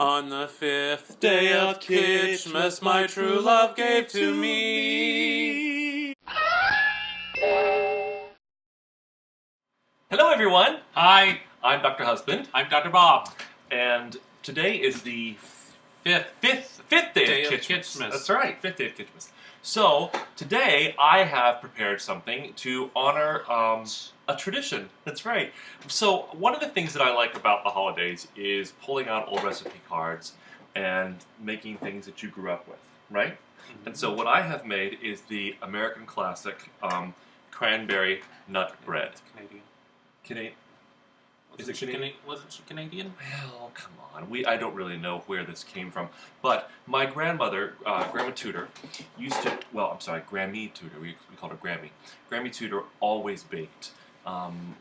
On the 5th day of Kitschmas, my true love gave to me. Hello, everyone. Hi, I'm Dr. Husband, I'm Dr. Bob. and today is the fifth day of Kitschmas. That's right, fifth day of Kitschmas. So today I have prepared something to honor a tradition. That's right. So one of the things that I like about the holidays is pulling out old recipe cards and making things that you grew up with, right? Mm-hmm. And so what I have made is the American classic cranberry nut bread. It's Canadian. Canadian. Is it Canadian? Wasn't she Canadian? Well, come on. I don't really know where this came from. But my grandmother, Grandma Tudor, used to, Grammy Tudor, we called her Grammy. Grammy Tudor always baked.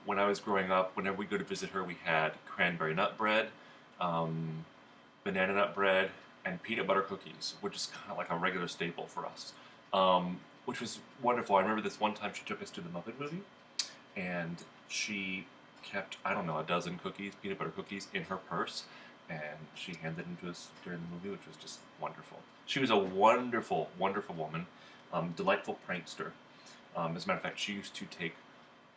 When I was growing up, whenever we go to visit her, we had cranberry nut bread, banana nut bread, and peanut butter cookies, which is kind of like a regular staple for us, which was wonderful. I remember this one time she took us to the Muppet movie, and she kept, I don't know, a dozen cookies, peanut butter cookies, in her purse, and she handed them to us during the movie, which was just wonderful. She was a wonderful, wonderful woman, delightful prankster. As a matter of fact, she used to take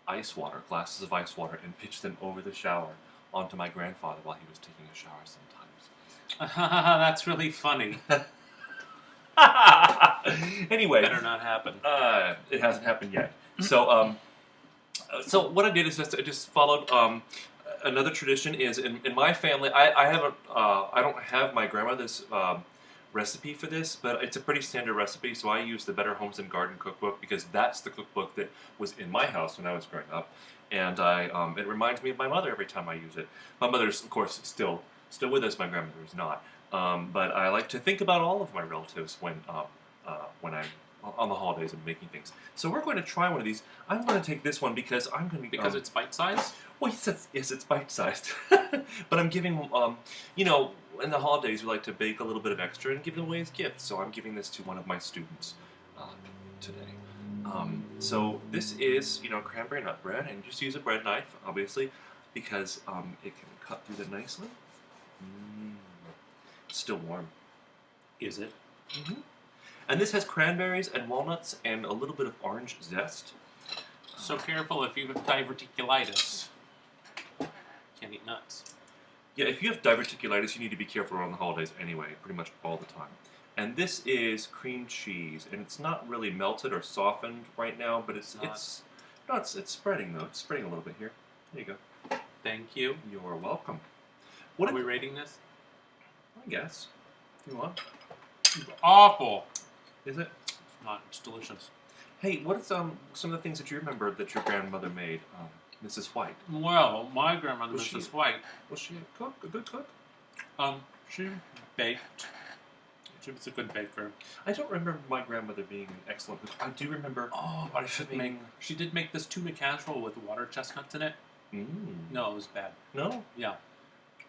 ice water, glasses of ice water, and pitch them over the shower onto my grandfather while he was taking a shower sometimes. That's really funny. Anyway. Better not happen. It hasn't happened yet. So what I did is I just followed another tradition is in my family. I don't have my grandmother's recipe for this, but it's a pretty standard recipe. So I use the Better Homes and Garden cookbook because that's the cookbook that was in my house when I was growing up, and it reminds me of my mother every time I use it. My mother's, of course, still with us. My grandmother is not, but I like to think about all of my relatives when I'm on the holidays and making things. So we're going to try one of these. I'm going to take this one because I'm going to... Because it's bite-sized? Well, yes, it's bite-sized. But I'm giving, in the holidays we like to bake a little bit of extra and give it away as gifts. So I'm giving this to one of my students today. So this is, cranberry nut bread, and just use a bread knife, obviously, because it can cut through them nicely. It's still warm. Is it? Mm-hmm. And this has cranberries and walnuts and a little bit of orange zest. So careful if you have diverticulitis. Can't eat nuts. Yeah, if you have diverticulitis, you need to be careful around the holidays anyway, pretty much all the time. And this is cream cheese, and it's not really melted or softened right now, but it's spreading though. It's spreading a little bit here. There you go. Thank you. You're welcome. What are we rating this? I guess. If you want. It's awful. Is it? It's not. It's delicious. Hey, what is some of the things that you remember that your grandmother made, Mrs. White? Well, my grandmother, Mrs. White. Was she a good cook? She baked. She was a good baker. I don't remember my grandmother being an excellent cook. I do remember... Oh, but she did make this tuna casserole with water chestnuts in it. No, it was bad. No? Yeah.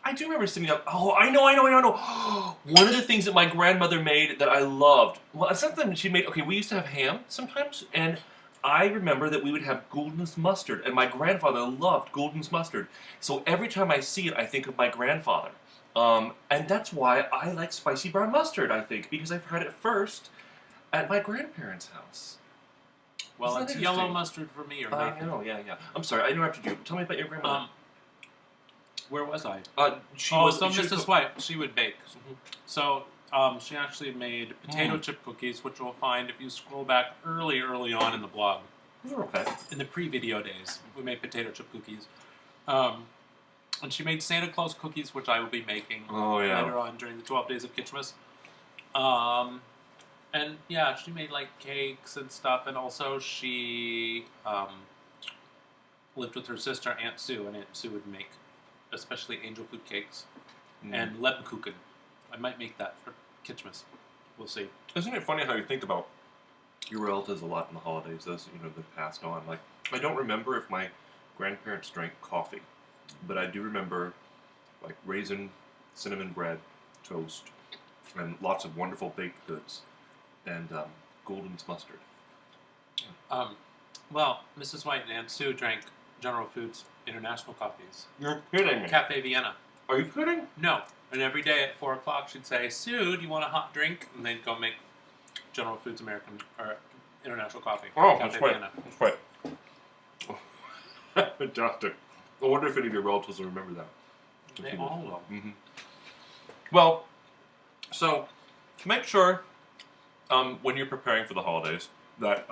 I do remember sitting up. Oh, I know. One of the things that my grandmother made that I loved. Well, it's not that she made. Okay, we used to have ham sometimes, and I remember that we would have Gulden's mustard, and my grandfather loved Gulden's mustard. So every time I see it, I think of my grandfather, and that's why I like spicy brown mustard. I think because I've had it first at my grandparents' house. Well, it's yellow mustard for me, or nothing. I know. Yeah. I'm sorry, I interrupted you. Tell me about your grandmother. Where was I? Mrs. White, she would bake. Mm-hmm. So she actually made potato chip cookies, which you'll find if you scroll back early on in the blog. Okay. In the pre-video days, we made potato chip cookies. And she made Santa Claus cookies, which I will be making later on during the 12 days of Kitschmas. And yeah, she made like cakes and stuff, and also she lived with her sister, Aunt Sue, and Aunt Sue would make especially angel food cakes and Lebkuchen. I might make that for Kitschmas. We'll see. Isn't it funny how you think about your relatives a lot in the holidays, those that passed on? Like, I don't remember if my grandparents drank coffee, but I do remember like raisin, cinnamon bread, toast, and lots of wonderful baked goods, and Gulden's mustard. Well, Mrs. White and Aunt Sue drank General Foods International coffees. You're kidding me. Cafe Vienna. Are you kidding? No. And every day at 4 o'clock, she'd say, "Sue, do you want a hot drink?" And they'd go make General Foods American or International Coffee. Oh, Cafe that's right. Vienna. That's right. Fantastic. I wonder if any of your relatives will remember that. They all will. Mm-hmm. Well, so make sure when you're preparing for the holidays that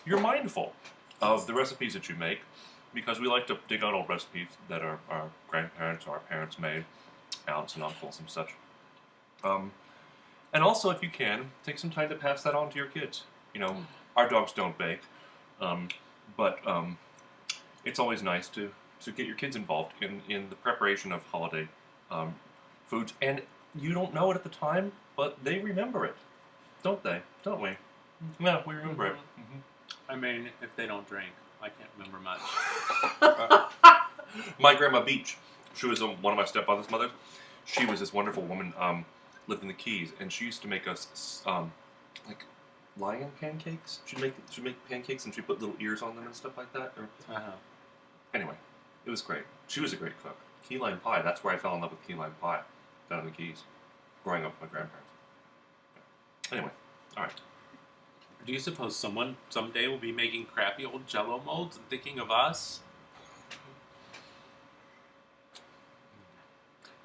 you're mindful of the recipes that you make, because we like to dig out old recipes that our grandparents or our parents made, aunts and uncles and such. And also, if you can, take some time to pass that on to your kids. You know, our dogs don't bake, but it's always nice to get your kids involved in the preparation of holiday foods. And you don't know it at the time, but they remember it, don't they? Don't we? No, we remember it. Mm-hmm. I mean, if they don't drink, I can't remember much. My grandma Beach, she was one of my stepfather's mothers. She was this wonderful woman, lived in the Keys, and she used to make us like lion pancakes. She'd make pancakes, and she'd put little ears on them and stuff like that. Anyway, it was great. She was a great cook. Key lime pie. That's where I fell in love with key lime pie down in the Keys, growing up with my grandparents. Anyway, all right. Do you suppose someone someday will be making crappy old Jell-O molds and thinking of us?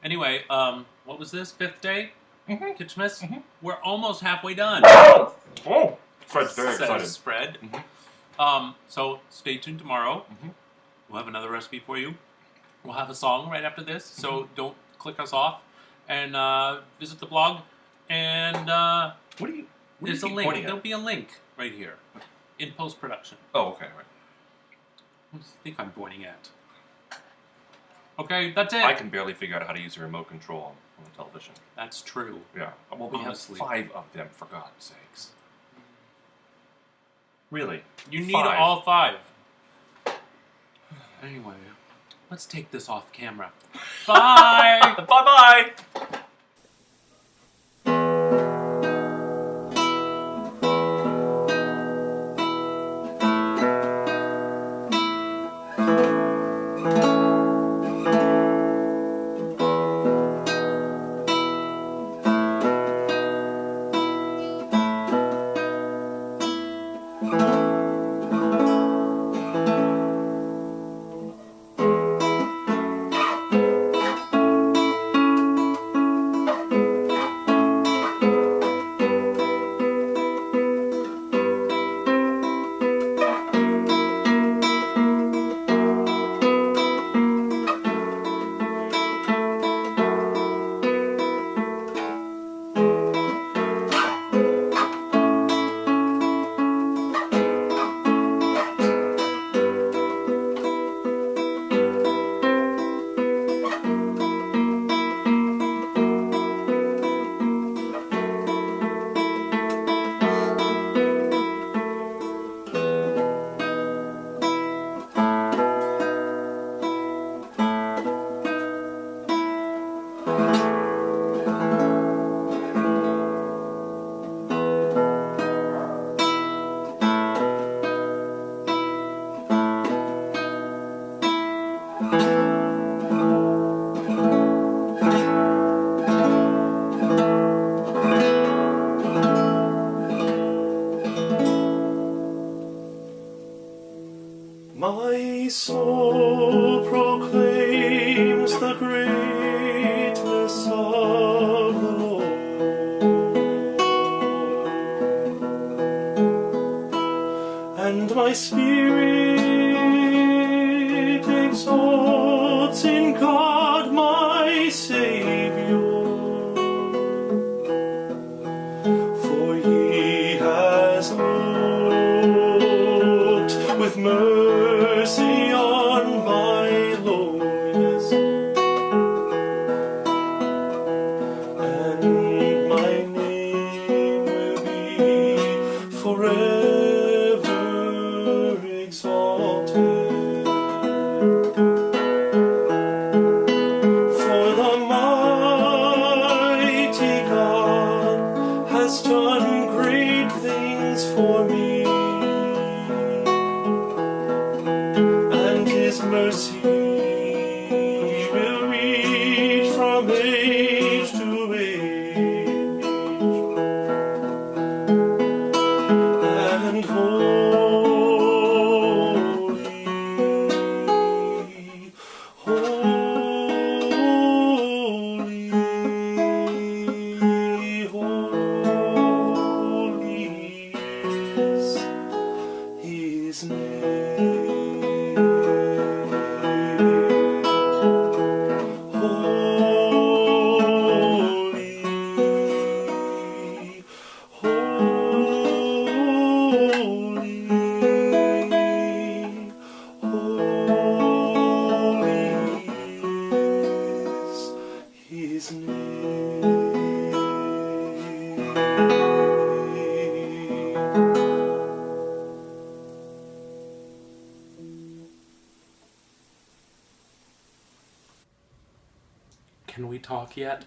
Anyway, what was this? 5th day? Mm-hmm. Kitschmas? Mm-hmm. We're almost halfway done. Oh! Fred's very excited. Says Fred. Mm-hmm. So stay tuned tomorrow. Mm-hmm. We'll have another recipe for you. We'll have a song right after this, so don't click us off. And visit the blog. And What do you there's a keep link. pointing at? There'll be a link right here in post-production. Oh, okay, right. What do you think I'm pointing at? Okay, that's it. I can barely figure out how to use a remote control on the television. That's true. Yeah. Well, we Honestly. have 5 of them, for God's sakes. Really? You need 5. all 5. Anyway, let's take this off camera. Bye! Bye-bye! My soul proclaims the greatness of the Lord, and my spirit exalts in God my Savior, for He has looked with mercy on my lowliness, and my name will be forever exalted. For the mighty God has done great things for me, and His mercy will reach from age Can we talk yet?